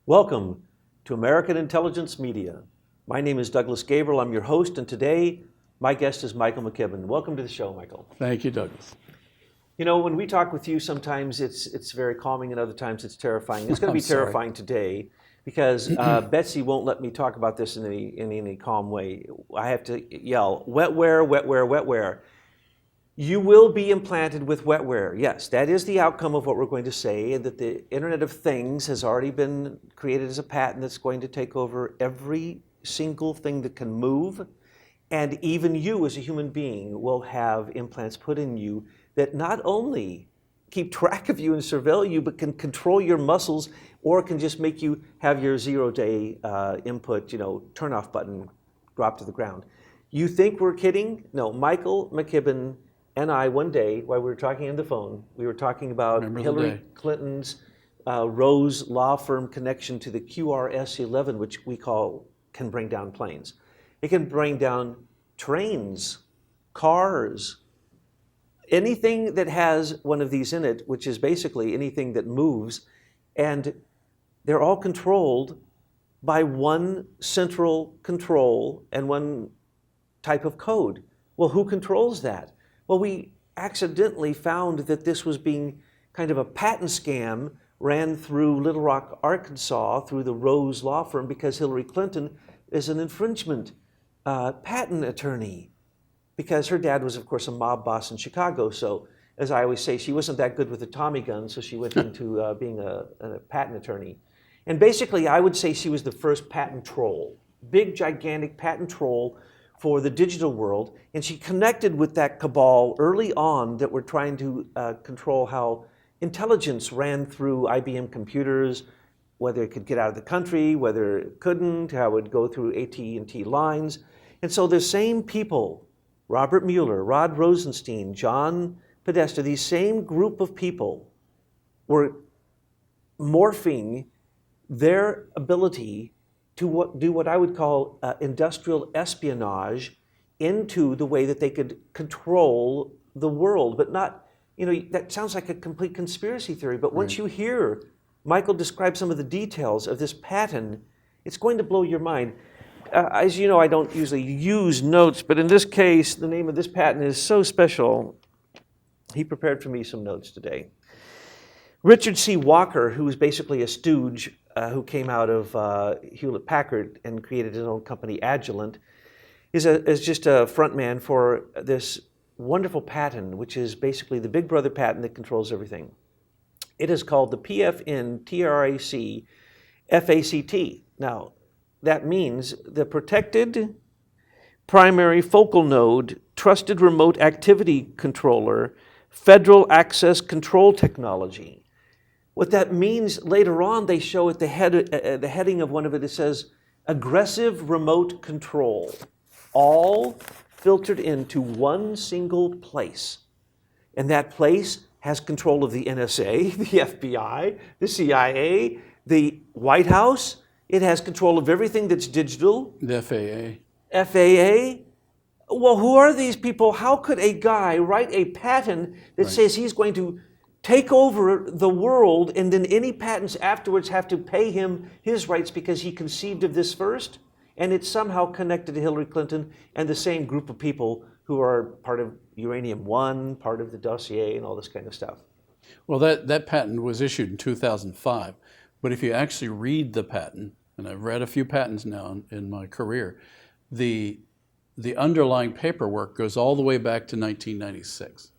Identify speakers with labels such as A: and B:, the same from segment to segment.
A: Welcome to American Intelligence Media. My name is Douglas Gabriel. I'm your host, and today my guest is Michael McKibben. Welcome to the show, Michael.
B: Thank you, Douglas.
A: You know, when we talk with you, sometimes it's very calming, and other times it's terrifying. It's going to be terrifying today because Betsy won't let me talk about this in any calm way. I have to yell, wetware, wetware, wetware. You will be implanted with wetware. Yes, that is the outcome of what we're going to say, and that the Internet of Things has already been created as a patent that's going to take over every single thing that can move. And even you as a human being will have implants put in you that not only keep track of you and surveil you, but can control your muscles, or can just make you have your 0-day input, turn off button drop to the ground. You think we're kidding? No, Michael McKibben and I, one day, while we were talking on the phone, we were talking about Hillary Clinton's Rose law firm connection to the QRS-11, which we call can bring down planes. It can bring down trains, cars, anything that has one of these in it, which is basically anything that moves, and they're all controlled by one central control and one type of code. Well, who controls that? Well, we accidentally found that this was being kind of a patent scam ran through Little Rock, Arkansas, through the Rose law firm, because Hillary Clinton is an infringement patent attorney, because her dad was, of course, a mob boss in Chicago. So, as I always say, she wasn't that good with a Tommy gun, so she went into being a patent attorney. And basically, I would say she was the first patent troll, big, gigantic patent troll for the digital world, and she connected with that cabal early on that were trying to control how intelligence ran through IBM computers, whether it could get out of the country, whether it couldn't, how it would go through AT&T lines. And so the same people, Robert Mueller, Rod Rosenstein, John Podesta, these same group of people were morphing their ability to do what I would call industrial espionage into the way that they could control the world, but not, that sounds like a complete conspiracy theory, but once you hear Michael describe some of the details of this patent, it's going to blow your mind. As you know, I don't usually use notes, but in this case, the name of this patent is so special. He prepared for me some notes today. Richard C. Walker, who was basically a stooge who came out of Hewlett-Packard and created his own company, Agilent, is just a front man for this wonderful patent, which is basically the Big Brother patent that controls everything. It is called the PFN-TRAC FACT. Now, that means the Protected Primary Focal Node Trusted Remote Activity Controller Federal Access Control Technology. What that means later on, they show at the heading of one of it, it says aggressive remote control, all filtered into one single place. And that place has control of the NSA, the FBI, the CIA, the White House. It has control of everything that's digital.
B: The FAA.
A: FAA. Well, who are these people? How could a guy write a patent that says he's going to take over the world, and then any patents afterwards have to pay him his rights because he conceived of this first? And it's somehow connected to Hillary Clinton and the same group of people who are part of Uranium One, part of the dossier, and all this kind of stuff.
B: Well, that patent was issued in 2005, but if you actually read the patent, and I've read a few patents now in my career, the underlying paperwork goes all the way back to 1996.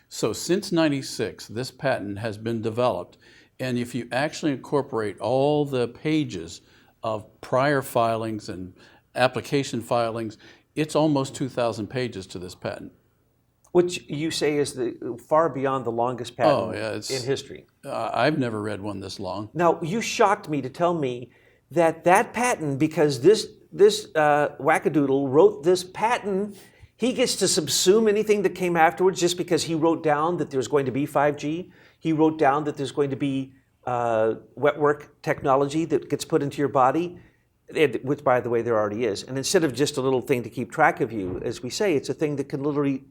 B: So since 96, this patent has been developed, and if you actually incorporate all the pages of prior filings and application filings, it's almost 2,000 pages to this patent.
A: Which you say is far beyond the longest patent in history.
B: I've never read one this long.
A: Now, you shocked me to tell me that patent, because this wackadoodle wrote this patent, he gets to subsume anything that came afterwards just because he wrote down that there's going to be 5G. He wrote down that there's going to be wet work technology that gets put into your body, which, by the way, there already is. And instead of just a little thing to keep track of you, as we say, it's a thing that can literally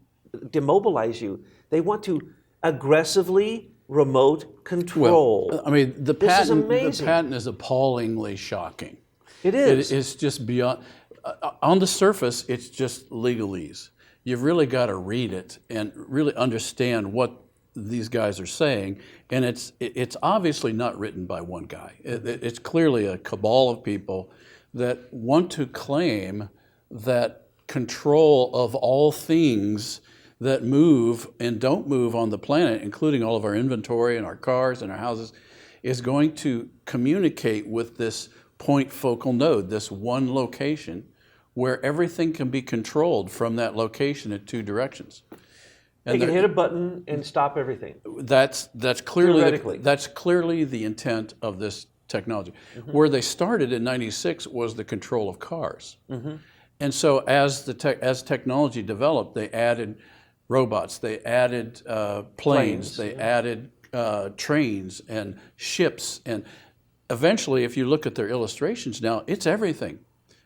A: demobilize you. They want to aggressively remote control.
B: Well, I mean,
A: This is amazing.
B: the patent is appallingly shocking.
A: It is.
B: It's just beyond. On the surface, it's just legalese. You've really got to read it and really understand what these guys are saying. And it's obviously not written by one guy. It's clearly a cabal of people that want to claim that control of all things that move and don't move on the planet, including all of our inventory and our cars and our houses, is going to communicate with this point focal node, this one location, where everything can be controlled from that location in two directions.
A: They can hit a button and stop everything.
B: That's clearly
A: Theoretically.
B: that's clearly the intent of this technology. Where they started in '96 was the control of cars, and so as technology developed, they added robots, they added planes, they added trains and ships, and eventually, if you look at their illustrations now, it's everything.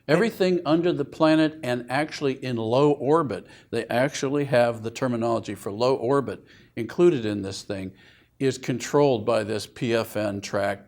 B: Everything under the planet and actually in low orbit. They actually have the terminology for low orbit included in this thing, is controlled by this PFN track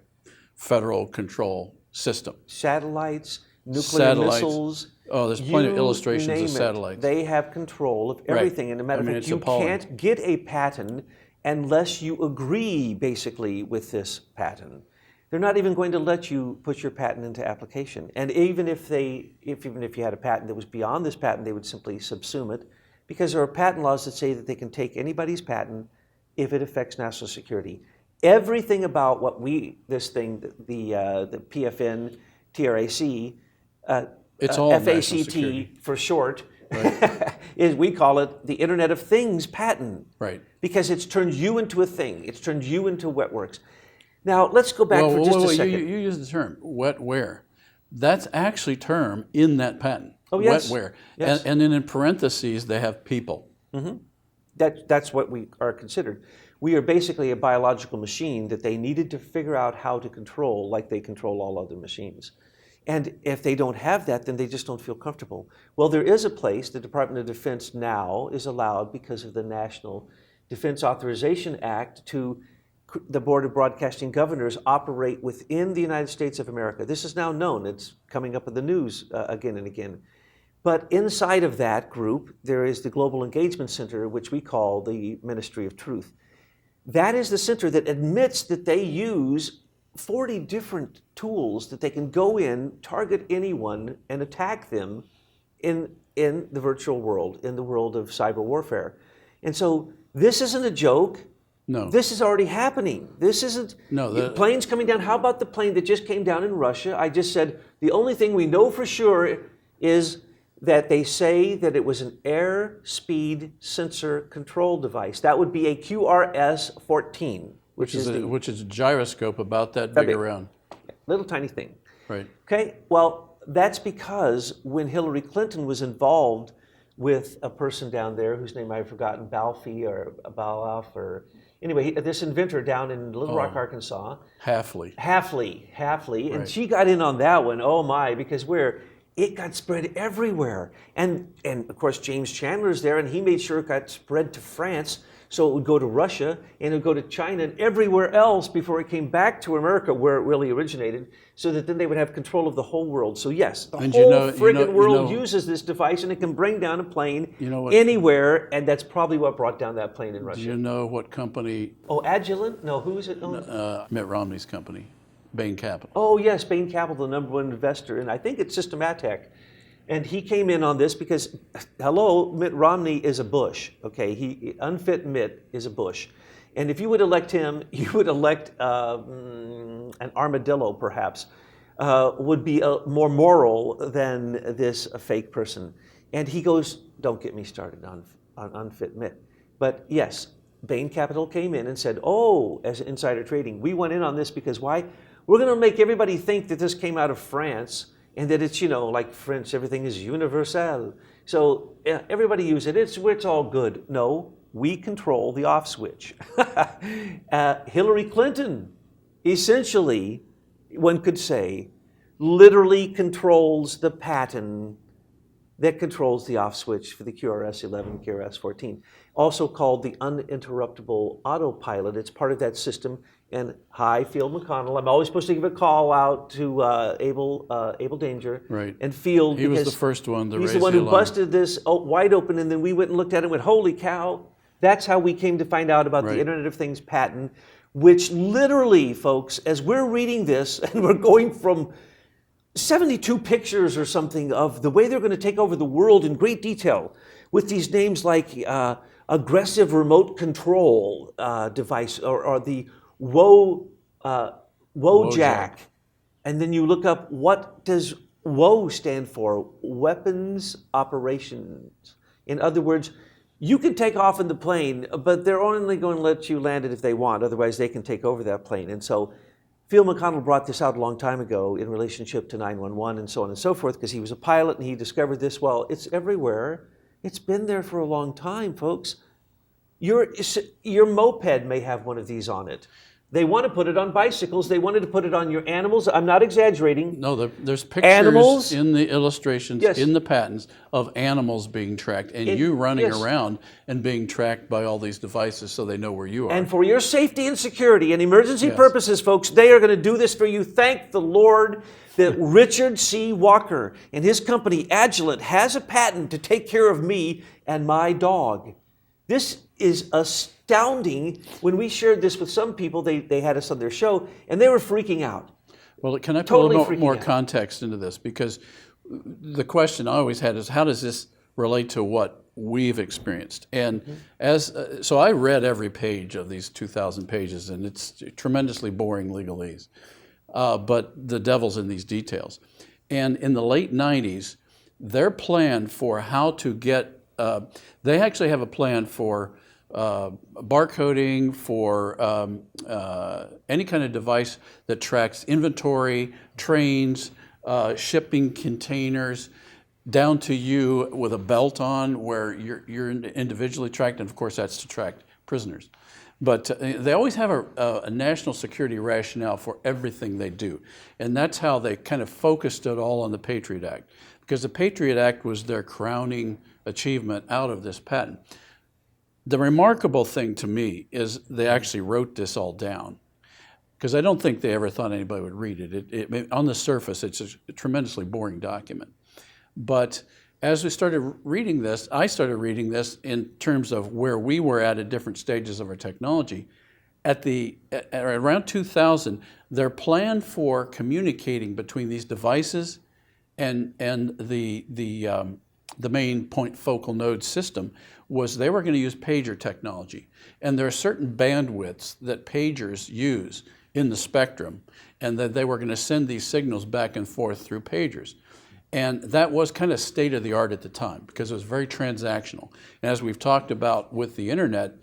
B: federal control system.
A: Satellites, nuclear missiles.
B: Oh, there's plenty of illustrations of satellites.
A: They have control of everything. And a matter of fact, you can't get a patent unless you agree basically with this patent. They're not even going to let you put your patent into application. And even if you had a patent that was beyond this patent, they would simply subsume it, because there are patent laws that say that they can take anybody's patent if it affects national security. Everything about the PFN, TRAC,
B: it's all
A: FACT for short, right. is we call it the Internet of Things patent.
B: Right.
A: Because it's turned you into a thing. It's turned you into Wetworks. Now, let's go back for just a second.
B: You use the term wetware. That's actually term in that patent.
A: Oh, yes.
B: Wetware.
A: Yes.
B: And then in parentheses, they have people.
A: Mm-hmm. That's what we are considered. We are basically a biological machine that they needed to figure out how to control like they control all other machines. And if they don't have that, then they just don't feel comfortable. Well, there is a place, the Department of Defense now is allowed, because of the National Defense Authorization Act, to the Board of Broadcasting Governors operate within the United States of America. This is now known. It's coming up in the news again and again. But inside of that group, there is the Global Engagement Center, which we call the Ministry of Truth. That is the center that admits that they use 40 different tools that they can go in, target anyone, and attack them in the virtual world, in the world of cyber warfare. And so this isn't a joke.
B: No.
A: This is already happening. This isn't planes coming down. How about the plane that just came down in Russia? I just said the only thing we know for sure is that they say that it was an airspeed sensor control device. That would be a QRS-14, which is
B: a gyroscope about that big around.
A: Little tiny thing.
B: Right.
A: Okay. Well, that's because when Hillary Clinton was involved with a person down there whose name I've forgotten, Balaf, or anyway, this inventor down in Little Rock, Arkansas. Hafley,
B: right.
A: And she got in on that one. Oh my, because it got spread everywhere. And of course, James Chandler's there, and he made sure it got spread to France, so it would go to Russia, and it would go to China and everywhere else before it came back to America, where it really originated, so that then they would have control of the whole world. So yes, the whole friggin' world uses this device, and it can bring down a plane anywhere, and that's probably what brought down that plane in Russia.
B: Do you know what company?
A: Oh, Agilent? No, who is it?
B: Mitt Romney's company, Bain Capital.
A: Oh yes, Bain Capital, the #1 investor, and I think it's Systematec. And he came in on this because, Mitt Romney is a Bush, okay? Unfit Mitt is a Bush. And if you would elect him, you would elect an armadillo, perhaps, would be more moral than this fake person. And he goes, don't get me started on Unfit Mitt. But yes, Bain Capital came in and said, as insider trading, we went in on this because why? We're going to make everybody think that this came out of France, and that it's, like French, everything is universal. So everybody use it, it's all good. No, we control the off switch. Hillary Clinton, essentially, one could say, literally controls the patent that controls the off switch for the QRS-11, QRS-14, also called the uninterruptible autopilot. It's part of that system. And hi, Field McConnell. I'm always supposed to give a call out to Able Danger.
B: Right.
A: And Field.
B: He was the first one to raise
A: he's the one who
B: alarm.
A: busted this wide open, and then we went and looked at it and went, holy cow. That's how we came to find out about the Internet of Things patent, which literally, folks, as we're reading this, and we're going from 72 pictures or something of the way they're going to take over the world in great detail with these names like aggressive remote control device or the Wojak. And then you look up, what does WO stand for? Weapons Operations. In other words, you can take off in the plane, but they're only going to let you land it if they want. Otherwise, they can take over that plane. And so Phil McConnell brought this out a long time ago in relationship to 911 and so on and so forth, because he was a pilot and he discovered this. Well, it's everywhere. It's been there for a long time, folks. Your moped may have one of these on it. They want to put it on bicycles. They wanted to put it on your animals. I'm not exaggerating.
B: No, there's pictures in the illustrations, in the patents, of animals being tracked and you running around and being tracked by all these devices so they know where you are.
A: And for your safety and security and emergency purposes, folks, they are going to do this for you. Thank the Lord that Richard C. Walker and his company, Agilent, has a patent to take care of me and my dog. This is astounding. When we shared this with some people, they had us on their show, and they were freaking out.
B: Well, can I put a little more context into this? Because the question I always had is, how does this relate to what we've experienced? And so I read every page of these 2,000 pages, and it's tremendously boring legalese. But the devil's in these details. And in the late 90s, their plan for how to get they actually have a plan for barcoding, for any kind of device that tracks inventory, trains, shipping containers, down to you with a belt on where you're individually tracked, and of course that's to track prisoners. But they always have a national security rationale for everything they do. And that's how they kind of focused it all on the Patriot Act, because the Patriot Act was their crowning achievement out of this patent. The remarkable thing to me is they actually wrote this all down, because I don't think they ever thought anybody would read it. On the surface, it's a tremendously boring document. But as we started reading this, I started reading this in terms of where we were at different stages of our technology. At around 2000, their plan for communicating between these devices and the main point focal node system was they were going to use pager technology. And there are certain bandwidths that pagers use in the spectrum, and that they were going to send these signals back and forth through pagers. And that was kind of state of the art at the time, because it was very transactional. And as we've talked about with the internet,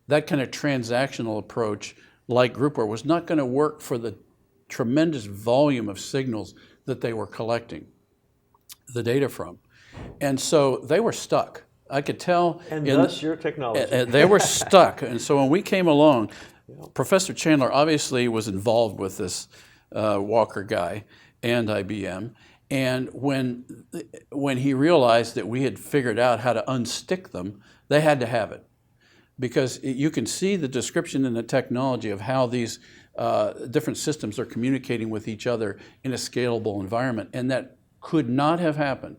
B: that kind of transactional approach, like groupware, was not going to work for the tremendous volume of signals that they were collecting the data from. And so they were stuck. I could tell.
A: And thus your technology.
B: They were stuck. And so when we came along, Professor Chandler obviously was involved with this Walker guy and IBM. And when he realized that we had figured out how to unstick them, they had to have it. Because you can see the description in the technology of how these different systems are communicating with each other in a scalable environment. And that could not have happened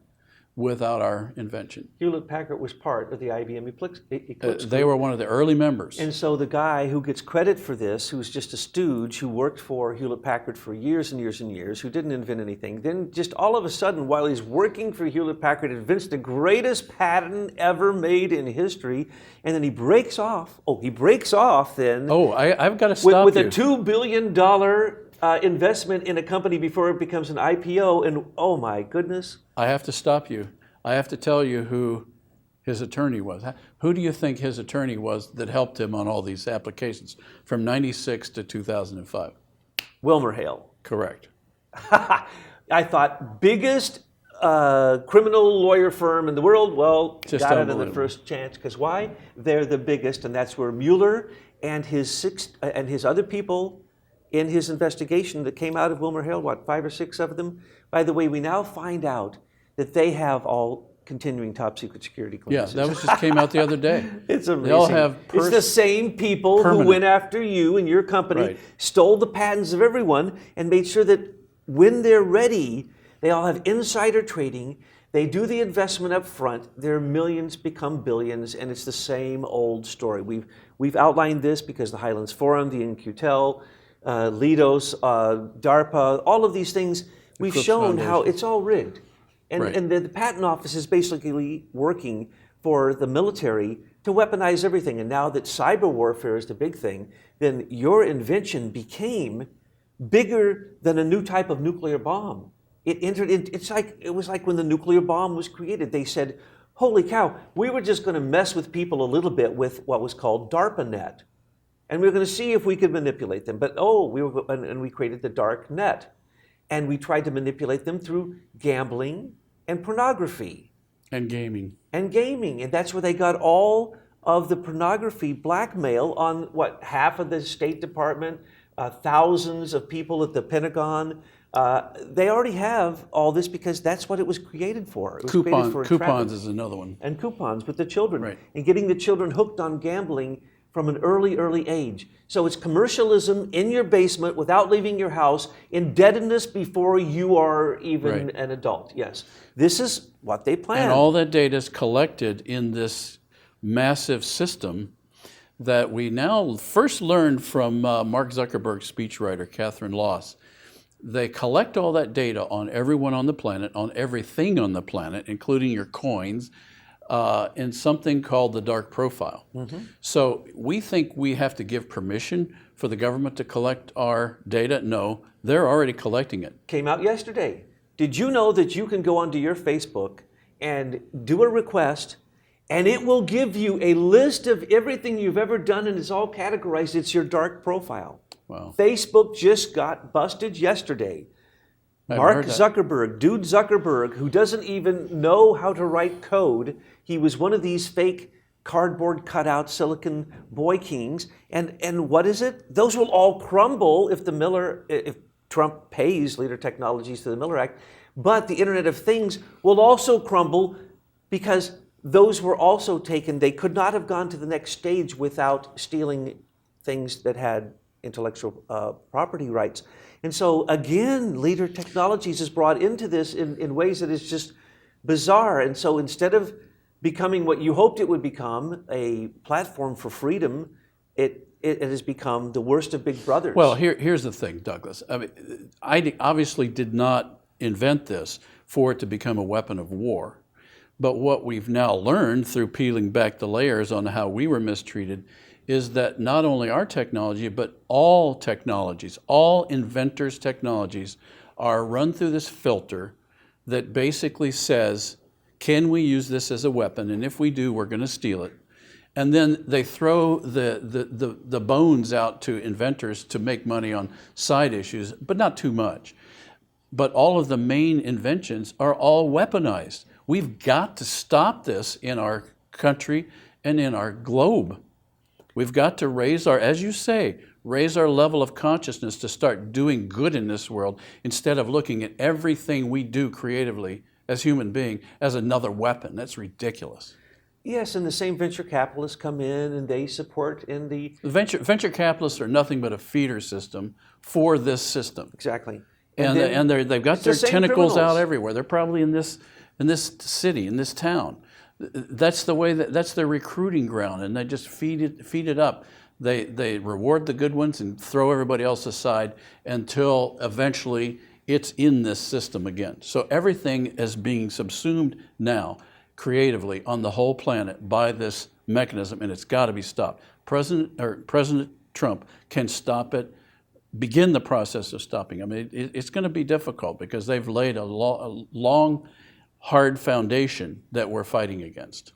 B: without our invention.
A: Hewlett-Packard was part of the IBM Eclipse
B: They were one of the early members.
A: And so the guy who gets credit for this, who's just a stooge who worked for Hewlett-Packard for years and years and years, who didn't invent anything, then just all of a sudden, while he's working for Hewlett-Packard, invents the greatest patent ever made in history, and then he breaks off. He breaks off then.
B: I've got to stop
A: with
B: you.
A: a $2 billion investment in a company before it becomes an IPO, and oh my goodness.
B: I have to stop you. I have to tell you who his attorney was. Who do you think his attorney was that helped him on all these applications from 96 to 2005?
A: WilmerHale.
B: Correct.
A: I thought biggest criminal lawyer firm in the world. Well,
B: Just
A: got it in the first chance. Because why? They're the biggest, and that's where Mueller and his other people in his investigation that came out of WilmerHale, 5 or 6 of them. By the way, we now find out that they have all continuing top secret security
B: Yeah,
A: clearances.
B: that was just came out the other day.
A: It's amazing.
B: They all have
A: it's the same people who went after you and your company,
B: Right.
A: stole the patents of everyone, and made sure that when they're ready, they all have insider trading. They do the investment up front. Their millions become billions, and it's the same old story. We've outlined this because the Highlands Forum, the In-Q-Tel, Lidos, DARPA, all of these things, we've
B: Eclipse
A: shown how
B: Foundation.
A: it's all rigged. And,
B: Right.
A: and the patent office is basically working for the military to weaponize everything. And now that cyber warfare is the big thing, then your invention became bigger than a new type of nuclear bomb. It entered in, it was like when the nuclear bomb was created. They said, holy cow, we were just going to mess with people a little bit with what was called DARPANet. And we were going to see if we could manipulate them. But we created the dark net. And we tried to manipulate them through gambling and pornography.
B: And gaming.
A: And gaming. And that's where they got all of the pornography blackmail on, half of the State Department, thousands of people at the Pentagon. They already have all this because that's what it was created for. It was created for
B: coupons is another one.
A: and coupons with the children.
B: Right.
A: And getting the children hooked on gambling from an early age. So it's commercialism in your basement without leaving your house, indebtedness before you are even
B: Right.
A: an adult. Yes. This is what they planned.
B: And all that data is collected in this massive system that we now first learned from Mark Zuckerberg's speechwriter, Catherine Loss. They collect all that data on everyone on the planet, on everything on the planet, including your coins, in something called the dark profile. Mm-hmm. So we think we have to give permission for the government to collect our data. No, they're already collecting it.
A: Came out yesterday. Did you know that you can go onto your Facebook and do a request, and it will give you a list of everything you've ever done, and it's all categorized. It's your dark profile.
B: Wow.
A: Facebook just got busted yesterday. Mark Zuckerberg, dude Zuckerberg, who doesn't even know how to write code. He was one of these fake cardboard cutout silicon boy kings. And what is it? Those will all crumble if Trump pays Leader Technologies to the Miller Act. But the Internet of Things will also crumble because those were also taken. They could not have gone to the next stage without stealing things that had intellectual property rights. And so again, Leader Technologies is brought into this in ways that is just bizarre. And so instead of becoming what you hoped it would become, a platform for freedom, it has become the worst of big brothers.
B: Well, here's the thing, Douglas. I mean, I obviously did not invent this for it to become a weapon of war. But what we've now learned through peeling back the layers on how we were mistreated is that not only our technology, but all technologies, all inventors' technologies are run through this filter that basically says, can we use this as a weapon? And if we do, we're going to steal it. And then they throw the bones out to inventors to make money on side issues, but not too much. But all of the main inventions are all weaponized. We've got to stop this in our country and in our globe. We've got to raise our, as you say, raise our level of consciousness to start doing good in this world instead of looking at everything we do creatively as human beings as another weapon. That's ridiculous.
A: Yes, and the same venture capitalists come in and they support in the...
B: Venture capitalists are nothing but a feeder system for this system.
A: Exactly.
B: And they've got their tentacles
A: criminals
B: out everywhere. They're probably in this city, in this town. That's the way that's their recruiting ground, and they just feed it up. They reward the good ones and throw everybody else aside until eventually it's in this system again. So everything is being subsumed now creatively on the whole planet by this mechanism, and it's got to be stopped. President Trump can stop it, begin the process of stopping. I mean, it's going to be difficult because they've laid a long, hard foundation that we're fighting against.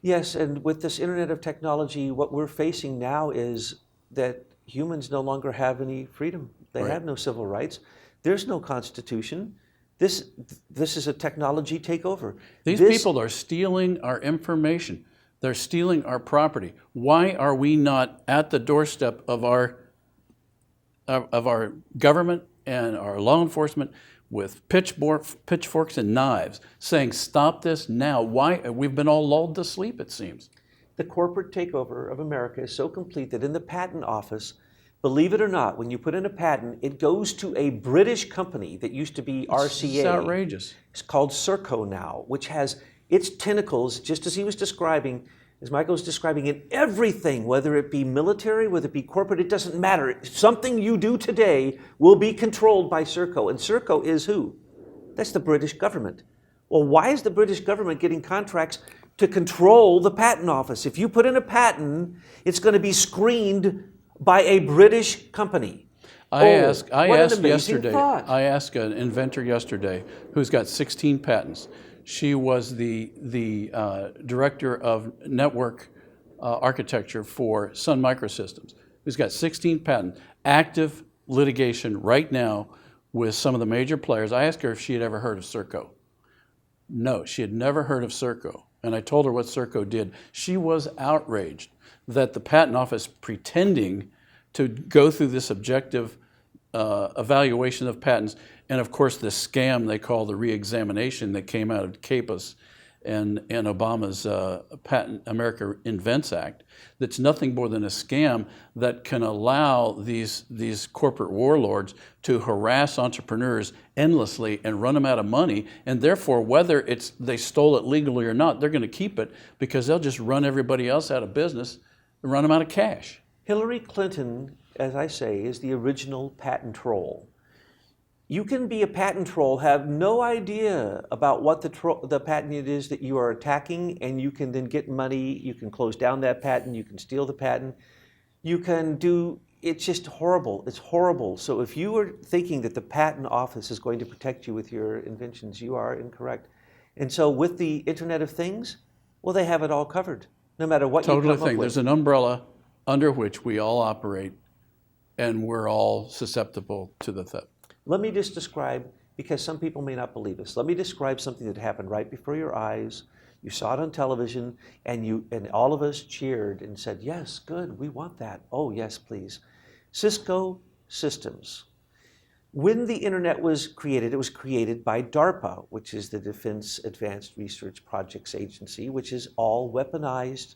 A: Yes, and with this Internet of Technology, what we're facing now is that humans no longer have any freedom. They have no civil rights. There's no constitution. This is a technology takeover.
B: These people are stealing our information. They're stealing our property. Why are we not at the doorstep of our government and our law enforcement? with pitchforks and knives, saying, stop this now. Why? We've been all lulled to sleep, it seems.
A: The corporate takeover of America is so complete that in the patent office, believe it or not, when you put in a patent, it goes to a British company that used to be RCA.
B: It's outrageous.
A: It's called Serco now, which has its tentacles, just as he was describing, as Michael was describing, in everything, whether it be military, whether it be corporate, it doesn't matter. Something you do today will be controlled by Serco. And Serco is who? That's the British government. Well, why is the British government getting contracts to control the patent office? If you put in a patent, it's going to be screened by a British company.
B: I asked an inventor yesterday who's got 16 patents. She was the director of network architecture for Sun Microsystems, who's got 16 patents, active litigation right now with some of the major players. I asked her if she had ever heard of Serco. No, she had never heard of Serco. And I told her what Serco did. She was outraged that the patent office pretending to go through this objective evaluation of patents, and of course the scam they call the re-examination that came out of CAPAS and Obama's Patent America Invents Act, that's nothing more than a scam that can allow these corporate warlords to harass entrepreneurs endlessly and run them out of money, and therefore whether they stole it legally or not, they're going to keep it because they'll just run everybody else out of business and run them out of cash.
A: Hillary Clinton, as I say, is the original patent troll. You can be a patent troll, have no idea about what the patent it is that you are attacking, and you can then get money, you can close down that patent, you can steal the patent, you can do, it's just horrible, it's horrible. So if you are thinking that the patent office is going to protect you with your inventions, you are incorrect. And so with the Internet of Things, well, they have it all covered, no matter what you come up with.
B: There's an umbrella under which we all operate, and we're all susceptible to the theft.
A: Let me just describe, because some people may not believe this, let me describe something that happened right before your eyes. You saw it on television, and all of us cheered and said, yes, good, we want that. Oh, yes, please. Cisco Systems. When the internet was created, it was created by DARPA, which is the Defense Advanced Research Projects Agency, which is all weaponized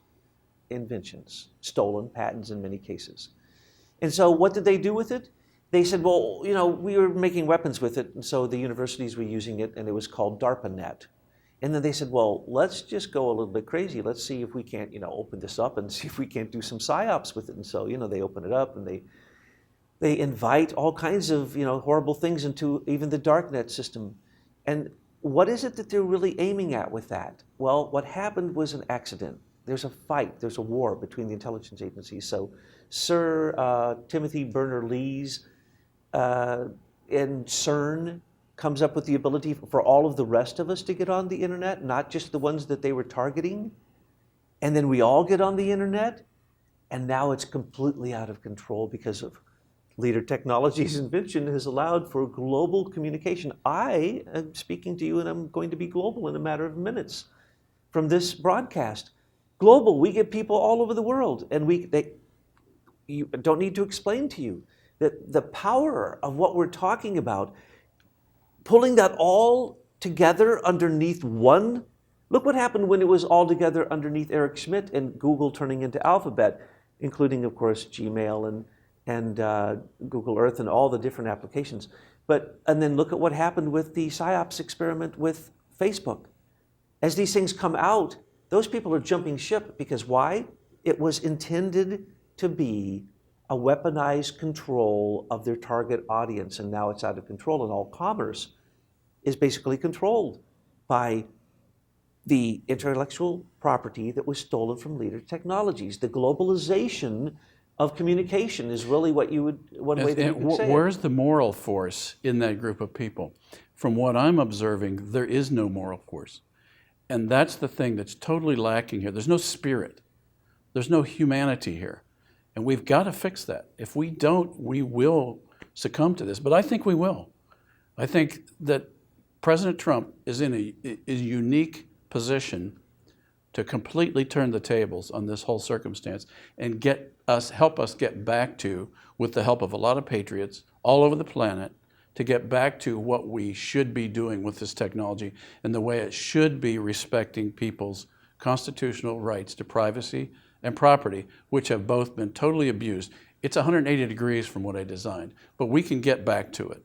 A: inventions, stolen patents in many cases. And so what did they do with it? They said, well, we were making weapons with it, and so the universities were using it, and it was called DARPANet. And then they said, well, let's just go a little bit crazy. Let's see if we can't, open this up and see if we can't do some psyops with it. And so, they open it up, and they invite all kinds of, horrible things into even the darknet system. And what is it that they're really aiming at with that? Well, what happened was an accident. There's a fight, there's a war between the intelligence agencies. So Sir Timothy Berners-Lee's and CERN comes up with the ability for all of the rest of us to get on the internet, not just the ones that they were targeting. And then we all get on the internet, and now it's completely out of control because of Leader Technologies' invention has allowed for global communication. I am speaking to you, and I'm going to be global in a matter of minutes from this broadcast. Global, we get people all over the world, and you don't need to explain to you that the power of what we're talking about, pulling that all together underneath one. Look what happened when it was all together underneath Eric Schmidt and Google turning into Alphabet, including, of course, Gmail and Google Earth and all the different applications. And then look at what happened with the PSYOPs experiment with Facebook. As these things come out, those people are jumping ship because why? It was intended to be a weaponized control of their target audience, and now it's out of control, and all commerce is basically controlled by the intellectual property that was stolen from Leader Technologies. The globalization of communication is really what you would, one way that you could say.
B: Where's the moral force in that group of people? From what I'm observing, there is no moral force. And that's the thing that's totally lacking here. There's no spirit. There's no humanity here. And we've got to fix that. If we don't, we will succumb to this. But I think we will. I think that President Trump is in a unique position to completely turn the tables on this whole circumstance and help us get back to, with the help of a lot of patriots all over the planet, to get back to what we should be doing with this technology and the way it should be respecting people's constitutional rights to privacy and property, which have both been totally abused. It's 180 degrees from what I designed, but we can get back to it.